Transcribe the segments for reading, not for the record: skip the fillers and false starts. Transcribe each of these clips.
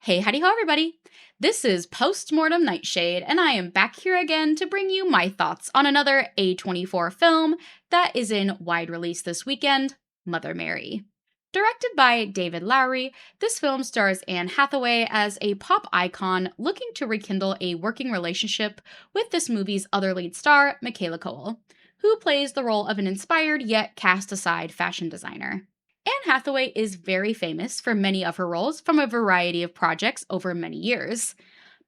Hey, howdy ho, everybody! This is Postmortem Nightshade, and I am back here again to bring you my thoughts on another A24 film that is in wide release this weekend, Mother Mary. Directed by David Lowery, this film stars Anne Hathaway as a pop icon looking to rekindle a working relationship with this movie's other lead star, Michaela Coel, who plays the role of an inspired yet cast aside fashion designer. Anne Hathaway is very famous for many of her roles from a variety of projects over many years,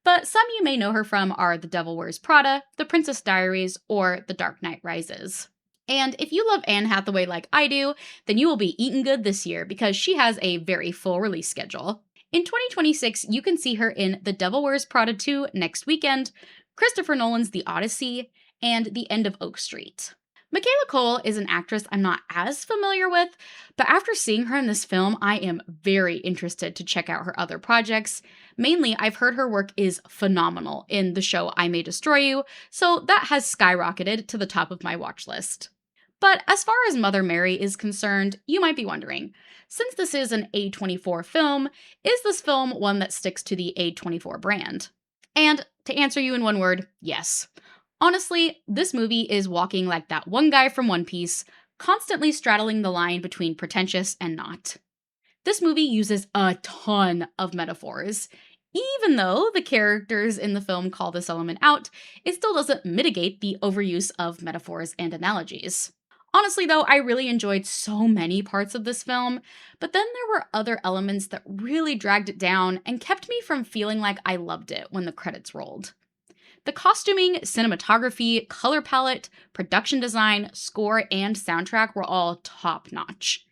but some you may know her from are The Devil Wears Prada, The Princess Diaries, or The Dark Knight Rises. And if you love Anne Hathaway like I do, then you will be eating good this year because she has a very full release schedule. In 2026, you can see her in The Devil Wears Prada 2 next weekend, Christopher Nolan's The Odyssey, and The End of Oak Street. Michaela Coel is an actress I'm not as familiar with, but after seeing her in this film, I am very interested to check out her other projects. Mainly, I've heard her work is phenomenal in the show I May Destroy You, so that has skyrocketed to the top of my watch list. But as far as Mother Mary is concerned, you might be wondering, since this is an A24 film, is this film one that sticks to the A24 brand? And to answer you in one word, yes. Honestly, this movie is walking like that one guy from One Piece, constantly straddling the line between pretentious and not. This movie uses a ton of metaphors. Even though the characters in the film call this element out, it still doesn't mitigate the overuse of metaphors and analogies. Honestly, though, I really enjoyed so many parts of this film, but then there were other elements that really dragged it down and kept me from feeling like I loved it when the credits rolled. The costuming, cinematography, color palette, production design, score, and soundtrack were all top notch.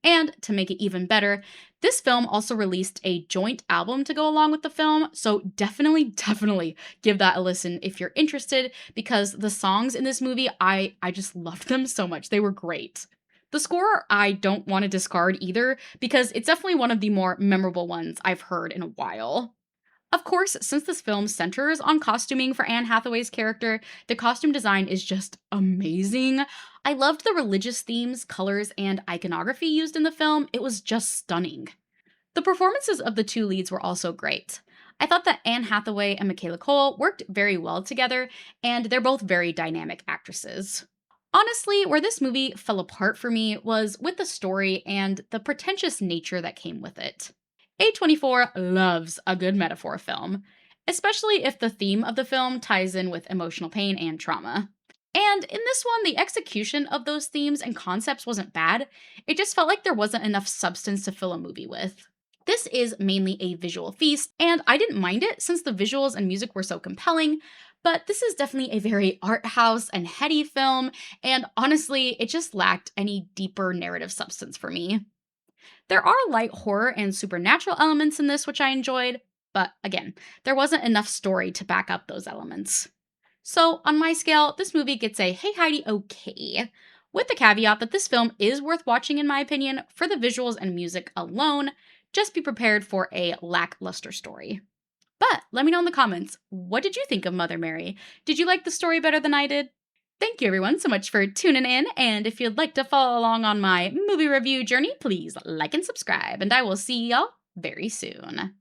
And to make it even better, this film also released a joint album to go along with the film, so definitely give that a listen if you're interested, because the songs in this movie, I just loved them so much. They were great. The score I don't want to discard either, because it's definitely one of the more memorable ones I've heard in a while. Of course, since this film centers on costuming for Anne Hathaway's character, the costume design is just amazing. I loved the religious themes, colors, and iconography used in the film. It was just stunning. The performances of the two leads were also great. I thought that Anne Hathaway and Michaela Coel worked very well together, and they're both very dynamic actresses. Honestly, where this movie fell apart for me was with the story and the pretentious nature that came with it. A24 loves a good metaphor film, especially if the theme of the film ties in with emotional pain and trauma. And in this one, the execution of those themes and concepts wasn't bad, it just felt like there wasn't enough substance to fill a movie with. This is mainly a visual feast, and I didn't mind it since the visuals and music were so compelling, but this is definitely a very art house and heady film, and honestly, it just lacked any deeper narrative substance for me. There are light horror and supernatural elements in this which I enjoyed, but again, there wasn't enough story to back up those elements. So, on my scale, this movie gets a hey Heidi okay, with the caveat that this film is worth watching in my opinion for the visuals and music alone. Just be prepared for a lackluster story. But let me know in the comments, what did you think of Mother Mary? Did you like the story better than I did? Thank you everyone so much for tuning in, and if you'd like to follow along on my movie review journey, please like and subscribe, and I will see y'all very soon.